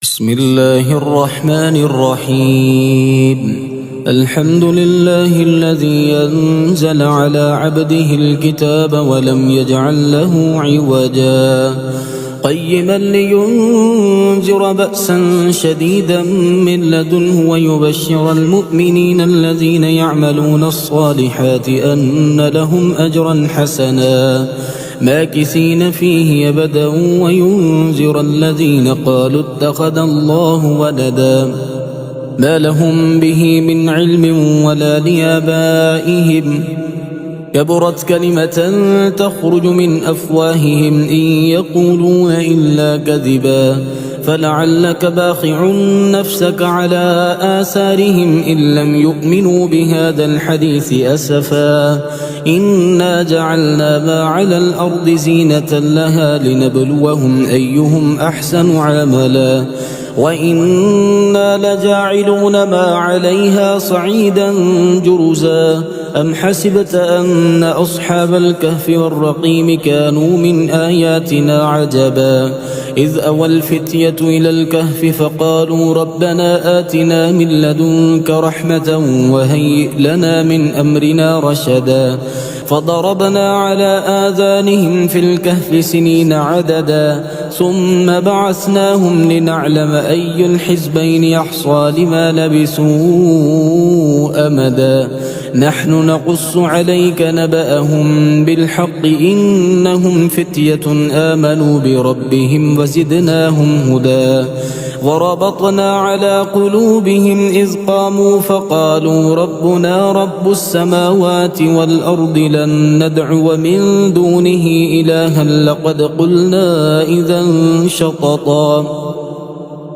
بسم الله الرحمن الرحيم. الحمد لله الذي أنزل على عبده الكتاب ولم يجعل له عوجا قيما لينذر بأسا شديدا من لدنه ويبشر المؤمنين الذين يعملون الصالحات أن لهم أجرا حسنا ماكثين فيه أبدا وينذر الذين قالوا اتخذ الله ولدا ما لهم به من علم ولا لآبائهم كبرت كلمة تخرج من أفواههم إن يقولون إلا كذبا فلعلك باخع نفسك على آثارهم إن لم يؤمنوا بهذا الحديث أسفا إنا جعلنا ما على الأرض زينة لها لنبلوهم أيهم أحسن عملا وإنا لجاعلون ما عليها صعيدا جرزا أم حسبت أن أصحاب الكهف والرقيم كانوا من آياتنا عجبا إذ أوى الفتية إلى الكهف فقالوا ربنا آتنا من لدنك رحمة وهيئ لنا من أمرنا رشدا فضربنا على آذانهم في الكهف سنين عددا ثم بعثناهم لنعلم أي الحزبين يحصى لما لبثوا أمدا نحن نقص عليك نبأهم بالحق إنهم فتية آمنوا بربهم وزدناهم هدى وربطنا على قلوبهم إذ قاموا فقالوا ربنا رب السماوات والأرض لن ندعو من دونه إلها لقد قلنا إذا شططا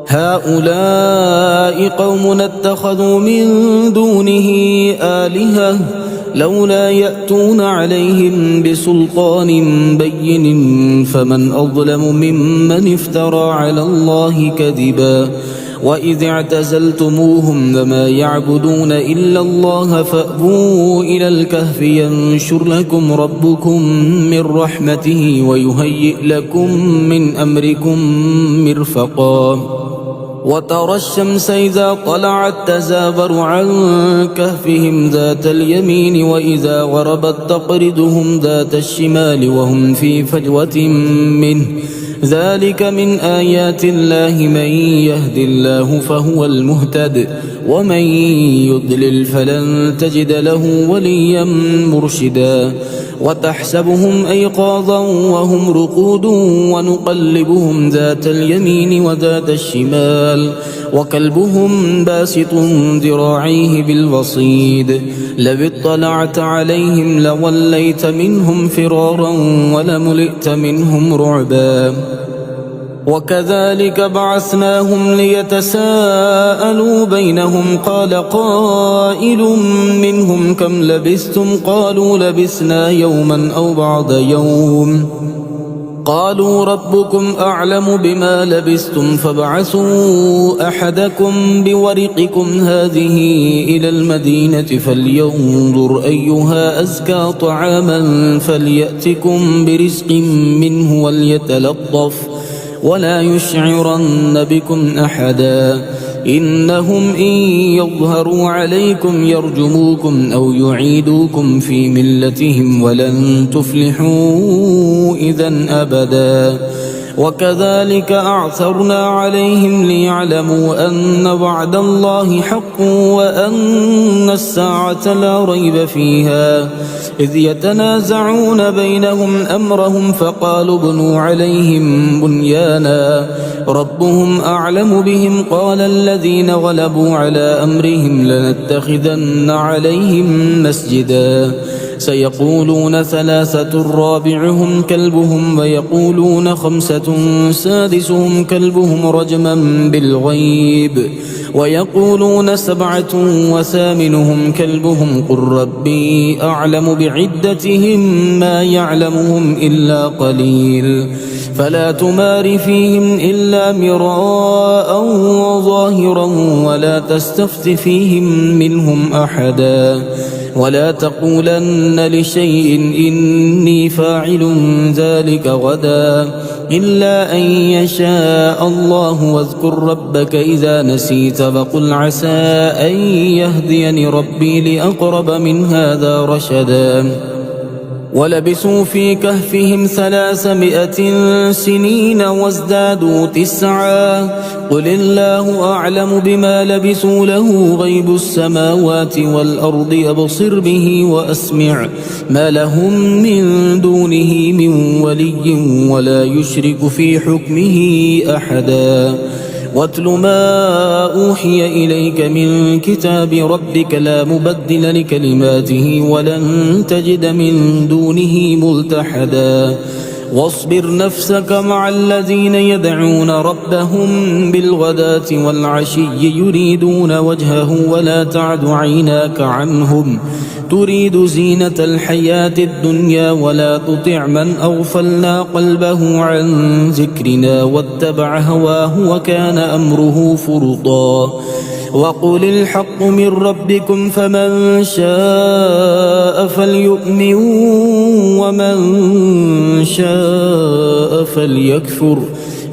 هؤلاء قوم اتخذوا من دونه آلهة لولا يأتون عليهم بسلطان بين فمن أظلم ممن افترى على الله كذبا وإذ اعتزلتموهم وما يعبدون إلا الله فأووا إلى الكهف ينشر لكم ربكم من رحمته ويهيئ لكم من أمركم مرفقا وترى الشمس إذا طلعت تزاور عن كهفهم ذات اليمين وإذا غربت تقرضهم ذات الشمال وهم في فجوة منه ذلك من آيات الله من يهد الله فهو المهتد ومن يضلل فلن تجد له وليا مرشدا وتحسبهم أيقاظا وهم رقود ونقلبهم ذات اليمين وذات الشمال وكلبهم باسط ذراعيه بالوصيد لو اطلعت عليهم لوليت منهم فرارا ولملئت منهم رعبا وكذلك بعثناهم ليتساءلوا بينهم قال قائل منهم كم لبثتم قالوا لبثنا يوما أو بعض يوم قالوا ربكم أعلم بما لبثتم فابعثوا أحدكم بورقكم هذه إلى المدينة فلينظر أيها أزكى طعاما فليأتكم برزق منه وليتلطف ولا يشعرن بكم أحدا إنهم إن يظهروا عليكم يرجموكم أو يعيدوكم في ملتهم ولن تفلحوا إذا أبدا وكذلك أعثرنا عليهم ليعلموا أن وعد الله حق وأن الساعة لا ريب فيها إذ يتنازعون بينهم أمرهم فقالوا ابنوا عليهم بنيانا ربهم أعلم بهم قال الذين غلبوا على أمرهم لنتخذن عليهم مسجدا سيقولون ثلاثة رابعهم كلبهم ويقولون خمسة سادسهم كلبهم رجما بالغيب ويقولون سبعة وثامنهم كلبهم قل ربي أعلم بعدتهم ما يعلمهم إلا قليل فلا تمار فيهم إلا مراء ظاهرا ولا تستفت فيهم منهم أحدا ولا تقولن لشيء إني فاعل ذلك غدا إلا أن يشاء الله. واذكر ربك إذا نسيت فقل عسى أن يهديني ربي لأقرب من هذا رشدا. ولبثوا في كهفهم 300 سنين وازدادوا 9. قل الله أعلم بما لبثوا له غيب السماوات والأرض أبصر به وأسمع ما لهم من دونه من ولي ولا يشرك في حكمه أحدا. واتل ما أوحي إليك من كتاب ربك لا مبدل لكلماته ولن تجد من دونه ملتحدا. واصبر نفسك مع الذين يدعون ربهم بالغداة والعشي يريدون وجهه ولا تعد عيناك عنهم تريد زينة الحياة الدنيا ولا تطع من أغفلنا قلبه عن ذكرنا واتبع هواه وكان أمره فرطا. وقل الحق من ربكم فمن شاء فليؤمن ومن شاء فليكفر.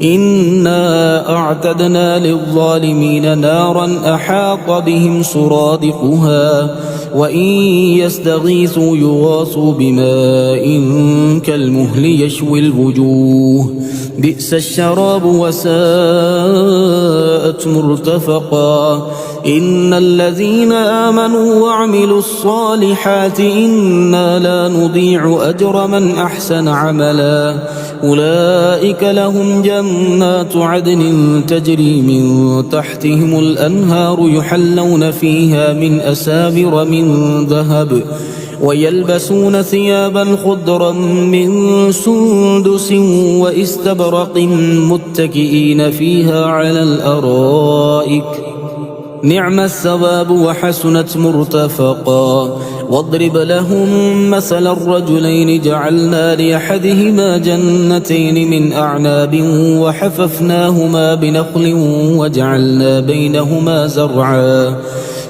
إنا أعتدنا للظالمين نارا أحاط بهم سرادقها وإن يستغيثوا يغاثوا بماء كالمهل يشوي الوجوه بئس الشراب وساءت مرتفقا. إن الذين آمنوا وعملوا الصالحات إنا لا نضيع أجر من أحسن عملا. أولئك لهم جنات عدن تجري من تحتهم الأنهار يحلون فيها من أساور من ذهب ويلبسون ثيابا خضرا من سندس واستبرق متكئين فيها على الأرائك نعم الثواب وحسنت مرتفقا. واضرب لهم مثل الرجلين جعلنا لأحدهما جنتين من أعناب وحففناهما بنخل وجعلنا بينهما زرعا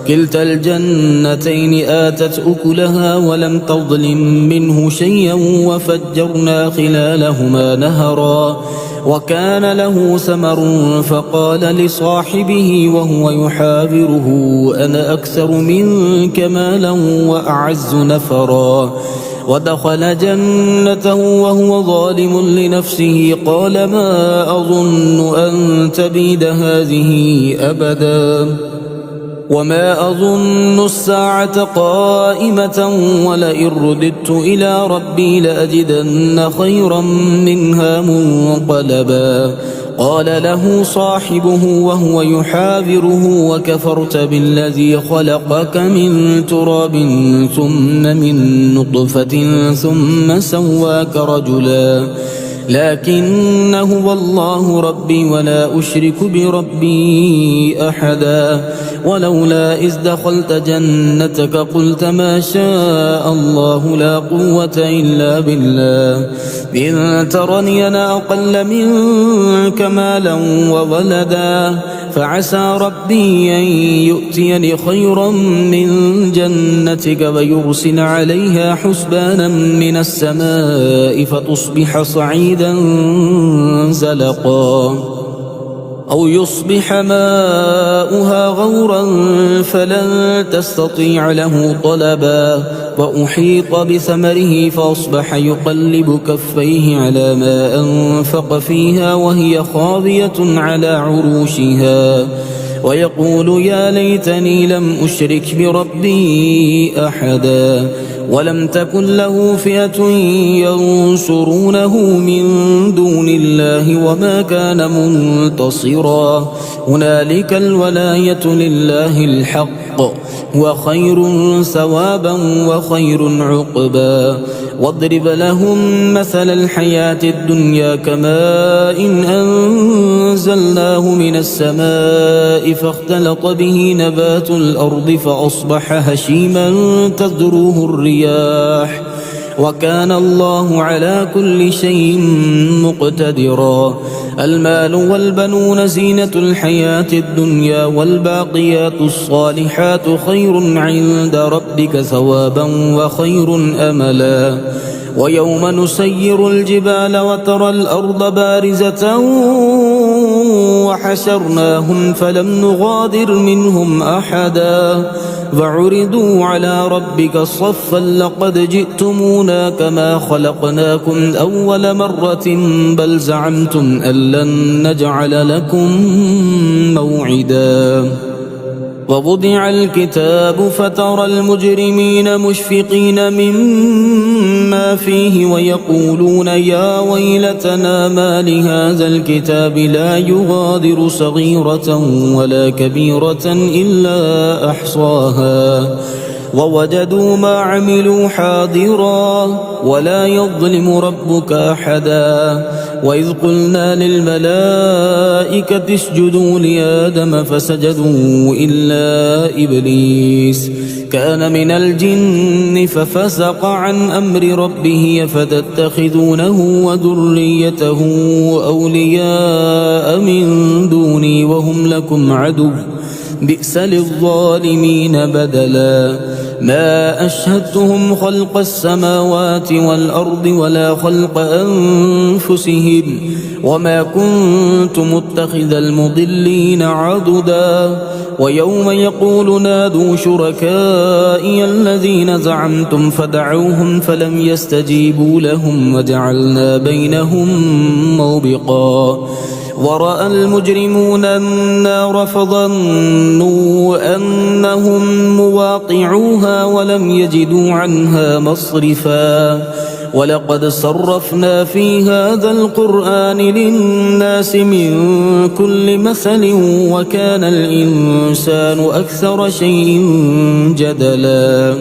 كلتا الجنتين آتت أكلها ولم تظلم منه شيئا وفجرنا خلالهما نهرا وكان له ثمر فقال لصاحبه وهو يحاوره أنا أكثر منك مالا وأعز نفرا. ودخل جنته وهو ظالم لنفسه قال ما أظن أن تبيد هذه أبدا وما أظن الساعة قائمة ولئن رددت إلى ربي لأجدن خيرا منها منقلبا. قال له صاحبه وهو يحاوره وكفرت بالذي خلقك من تراب ثم من نطفة ثم سواك رجلا لكن هو الله ربي ولا أشرك بربي أحدا. ولولا إذ دخلت جنتك قلت ما شاء الله لا قوة إلا بالله إن ترني أنا أقل منك مالا وولدا فعسى ربي أن يؤتيني خيرا من جنتك ويرسل عليها حسبانا من السماء فتصبح صعيدا زلقا أو يصبح ماؤها غورا فلن تستطيع له طلبا. وأحيط بثمره فأصبح يقلب كفيه على ما أنفق فيها وهي خاوية على عروشها ويقول يا ليتني لم أشرك بربي أحدا. ولم تكن له فئة ينصرونه من دون الله وما كان منتصرا. هنالك الولاية لله الحق وخير ثوابا وخير عقبا. واضرب لهم مثل الحياة الدنيا كماء إن أنزلناه من السماء فاختلط به نبات الأرض فأصبح هشيما تذروه الرياح وكان الله على كل شيء مقتدرا. المال والبنون زينة الحياة الدنيا والباقيات الصالحات خير عند ربك ثوابا وخير أملا. ويوم نسير الجبال وترى الأرض بارزة وحشرناهم فلم نغادر منهم أحدا فعرضوا على ربك صفا لقد جئتمونا كما خلقناكم أول مرة بل زعمتم أن لن نجعل لكم موعدا ووضع الكتاب فترى المجرمين مشفقين مما فيه ويقولون يا ويلتنا ما لهذا الكتاب لا يغادر صغيرة ولا كبيرة إلا أحصاها ووجدوا ما عملوا حاضرا ولا يظلم ربك أحدا وإذ قلنا للملائكة اسجدوا لآدم فسجدوا إلا إبليس كان من الجن ففسق عن أمر ربه أفتتخذونه وذريته أولياء من دوني وهم لكم عدو بئس للظالمين بدلا ما أشهدتهم خلق السماوات والأرض ولا خلق أنفسهم وما كنت متخذ المضلين عضدا ويوم يقول نادوا شركائي الذين زعمتم فدعوهم فلم يستجيبوا لهم وجعلنا بينهم موبقا ورأى المجرمون النار فظنوا أنهم مواقعوها ولم يجدوا عنها مصرفا ولقد صرفنا في هذا القرآن للناس من كل مثل وكان الإنسان أكثر شيء جدلا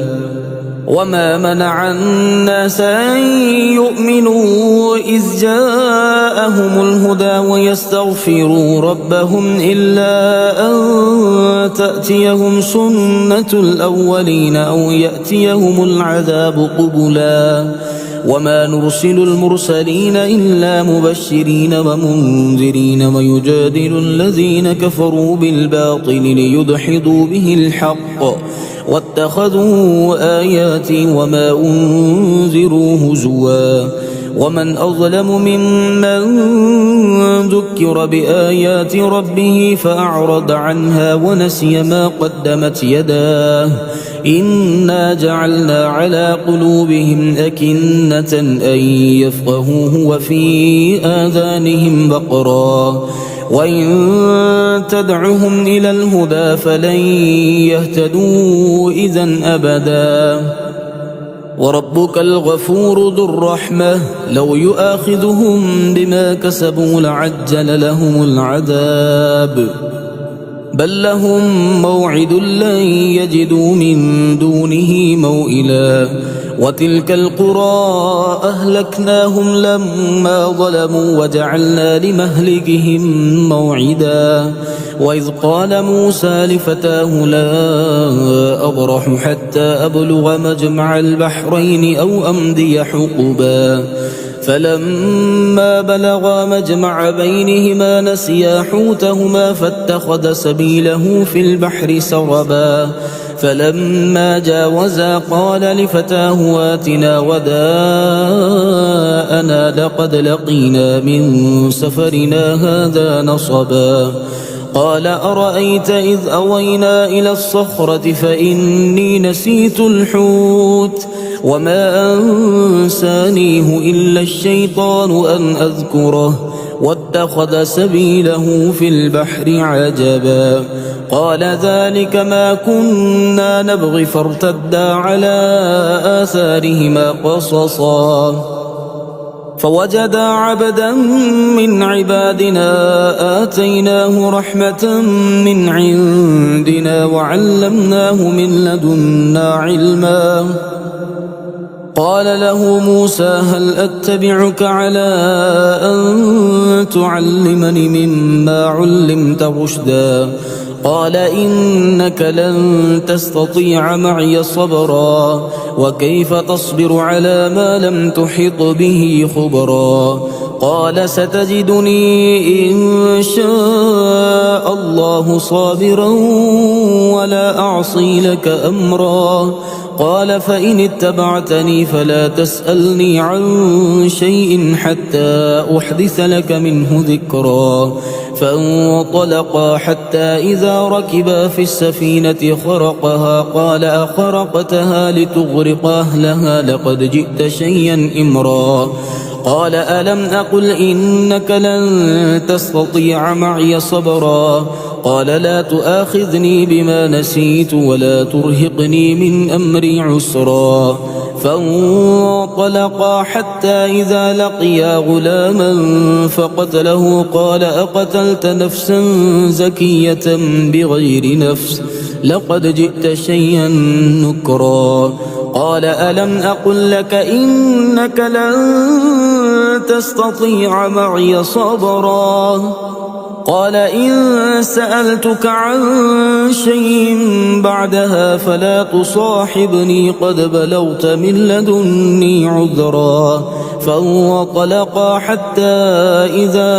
وما منع الناس أن يؤمنوا إذ جاءهم الهدى ويستغفروا ربهم إلا أن تأتيهم سنة الأولين أو يأتيهم العذاب قبلا وما نرسل المرسلين إلا مبشرين ومنذرين ويجادل الذين كفروا بالباطل ليدحضوا به الحق واتخذوا آياتي وما أنذروا هزوا ومن أظلم ممن ذكر بآيات ربه فأعرض عنها ونسي ما قدمت يداه إنا جعلنا على قلوبهم أكنة أن يفقهوه وفي آذانهم وقرا وإن تدعهم إلى الهدى فلن يهتدوا إذن أبدا وربك الغفور ذو الرحمة لو يؤاخذهم بما كسبوا لعجل لهم العذاب بل لهم موعد لن يجدوا من دونه موئلا وتلك القرى أهلكناهم لما ظلموا وجعلنا لمهلكهم موعدا وإذ قال موسى لفتاه لا أبرح حتى أبلغ مجمع البحرين أو أمضي حقبا فلما بلغا مجمع بينهما نسيا حوتهما فاتخذ سبيله في البحر سربا فلما جاوزا قال لفتاه آتنا غداءنا لقد لقينا من سفرنا هذا نصبا قال أرأيت إذ أوينا إلى الصخرة فإني نسيت الحوت وما أنسانيه إلا الشيطان أن أذكره واتخذ سبيله في البحر عجبا قال ذلك ما كنا نبغي فارتدا على آثارهما قصصا فوجدا عبدا من عبادنا آتيناه رحمة من عندنا وعلمناه من لدنا علما قال له موسى هل أتبعك على أن تعلمني مما علمت رشدا قال إنك لن تستطيع معي صبرا وكيف تصبر على ما لم تحط به خبرا قال ستجدني إن شاء الله صابرا ولا أعصي لك أمرا قال فإن اتبعتني فلا تسألني عن شيء حتى أحدث لك منه ذكرا فانطلقا حتى إذا ركبا في السفينة خرقها قال أخرقتها لتغرق أهلها لقد جئت شيئا إمرا قال ألم أقل إنك لن تستطيع معي صبرا قال لا تؤاخذني بما نسيت ولا ترهقني من أمري عسرا فانطلقا حتى إذا لقيا غلاما فقتله قال أقتلت نفسا زكية بغير نفس لقد جئت شيئا نكرا قال ألم أقل لك إنك لن تستطيع معي صبرا قال إن سألتك عن شيء بعدها فلا تصاحبني قد بلغت من لدني عذرا فانطلقا حتى إذا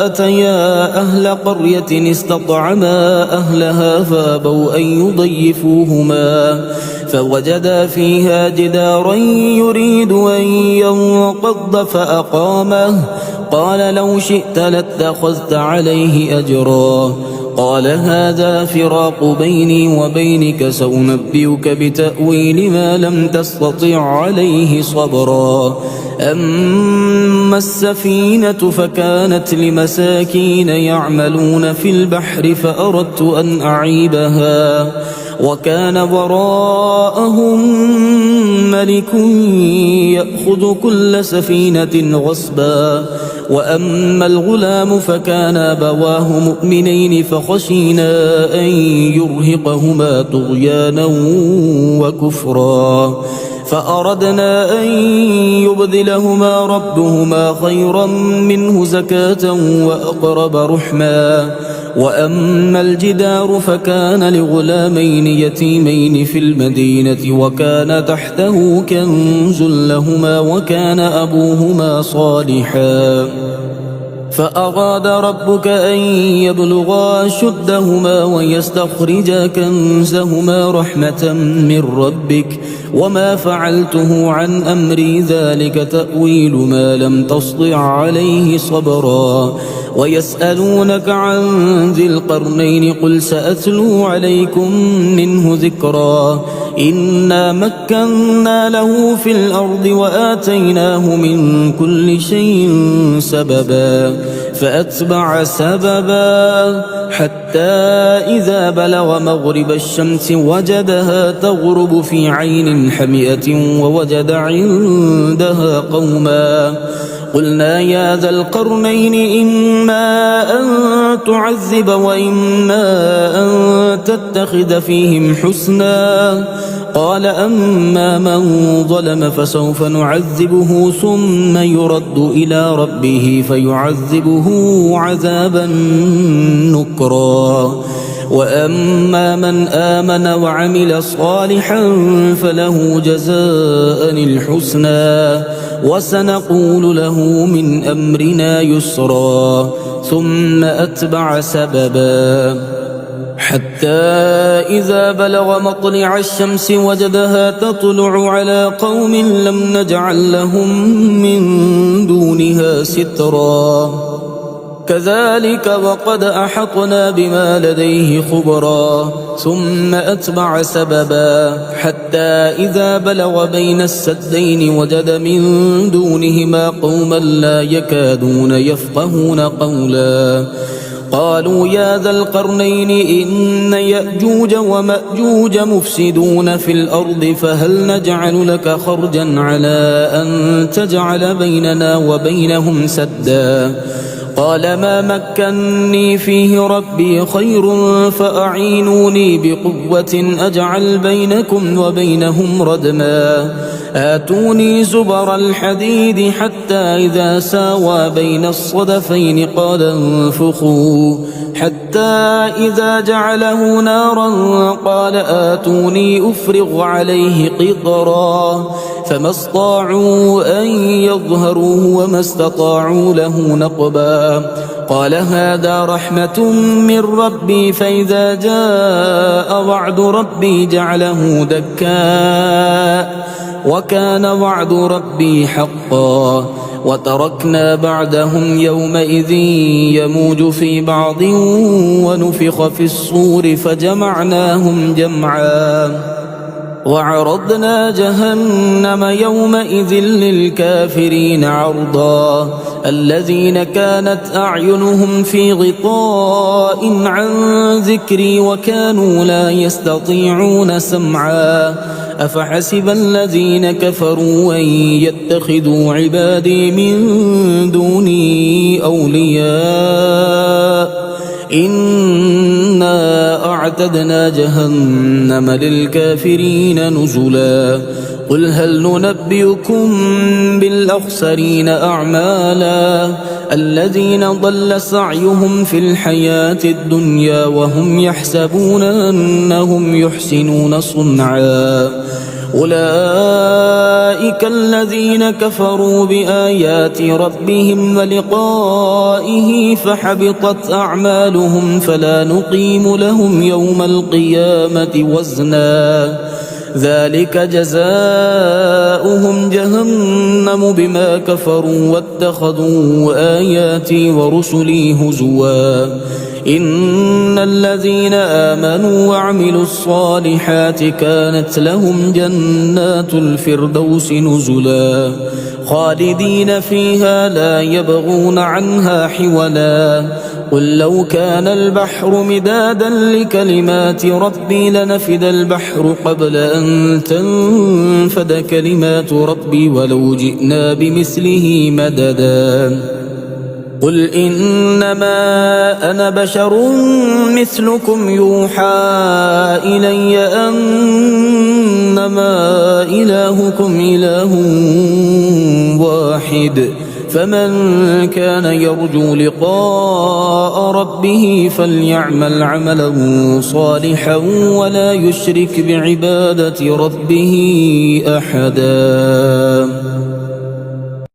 أتيا أهل قرية استطعما أهلها فأبوا أن يضيفوهما فوجدا فيها جدارا يريد أن ينقض فأقامه قال لو شئت لاتخذت عليه أجرا قال هذا فراق بيني وبينك سأنبئك بتأويل ما لم تستطع عليه صبرا أما السفينة فكانت لمساكين يعملون في البحر فأردت أن أعيبها وكان وراءهم ملك يأخذ كل سفينة غصبا وأما الغلام فكان أبواه مؤمنين فخشينا أن يرهقهما طغيانا وكفرا فأردنا أن يبدلهما ربهما خيرا منه زكاة وأقرب رحما وأما الجدار فكان لغلامين يتيمين في المدينة وكان تحته كنز لهما وكان أبوهما صالحا فأراد ربك أن يبلغا أشدهما ويستخرجا كنزهما رحمة من ربك وما فعلته عن أمري ذلك تأويل ما لم تسطع عليه صبرا ويسألونك عن ذي القرنين قل سأتلو عليكم منه ذكرا إنا مكنا له في الأرض وآتيناه من كل شيء سببا فأتبع سببا حتى إذا بلغ مغرب الشمس وجدها تغرب في عين حمئة ووجد عندها قوما قلنا يا ذا القرنين إما أن تعذب وإما أن تتخذ فيهم حسنا قال أما من ظلم فسوف نعذبه ثم يرد إلى ربه فيعذبه عذابا نكرا وأما من آمن وعمل صالحا فله جزاء الحسنى وسنقول له من أمرنا يسرا ثم أتبع سببا حتى إذا بلغ مطلع الشمس وجدها تطلع على قوم لم نجعل لهم من دونها سترا كذلك وقد أحطنا بما لديه خبرا ثم أتبع سببا حتى إذا بلغ بين السدين وجد من دونهما قوما لا يكادون يفقهون قولا قالوا يا ذا القرنين إن يأجوج ومأجوج مفسدون في الأرض فهل نجعل لك خرجا على أن تجعل بيننا وبينهم سدا قال ما مكني فيه ربي خير فأعينوني بقوة أجعل بينكم وبينهم ردما آتوني زبر الحديد حتى إذا ساوى بين الصدفين قال انفخوا حتى إذا جعله نارا قال آتوني أفرغ عليه قطرا فما استطاعوا أن يظهروه وما استطاعوا له نقبا قال هذا رحمة من ربي فإذا جاء وعد ربي جعله دكاء وكان وعد ربي حقا وتركنا بعدهم يومئذ يموج في بعض ونفخ في الصور فجمعناهم جمعا وعرضنا جهنم يومئذ للكافرين عرضا الذين كانت أعينهم في غطاء عن ذكري وكانوا لا يستطيعون سمعا أفحسب الذين كفروا أن يتخذوا عبادي من دوني أولياء إنا أعتدنا جهنم للكافرين نزلا قل هل ننبئكم بالأخسرين أعمالا الذين ضل سعيهم في الحياة الدنيا وهم يحسبون أنهم يحسنون صنعا أولئك الذين كفروا بآيات ربهم ولقائه فحبطت أعمالهم فلا نقيم لهم يوم القيامة وزنا ذلك جزاؤهم جهنم بما كفروا واتخذوا آياتي ورسلي هزوا إن الذين آمنوا وعملوا الصالحات كانت لهم جنات الفردوس نزلا خالدين فيها لا يبغون عنها حولا قل لو كان البحر مدادا لكلمات ربي لنفد البحر قبل أن تنفد كلمات ربي ولو جئنا بمثله مددا قل إنما أنا بشر مثلكم يوحى إلي أنما إلهكم إله واحد فمن كان يرجو لقاء ربه فليعمل عملا صالحا ولا يشرك بعبادة ربه أحدا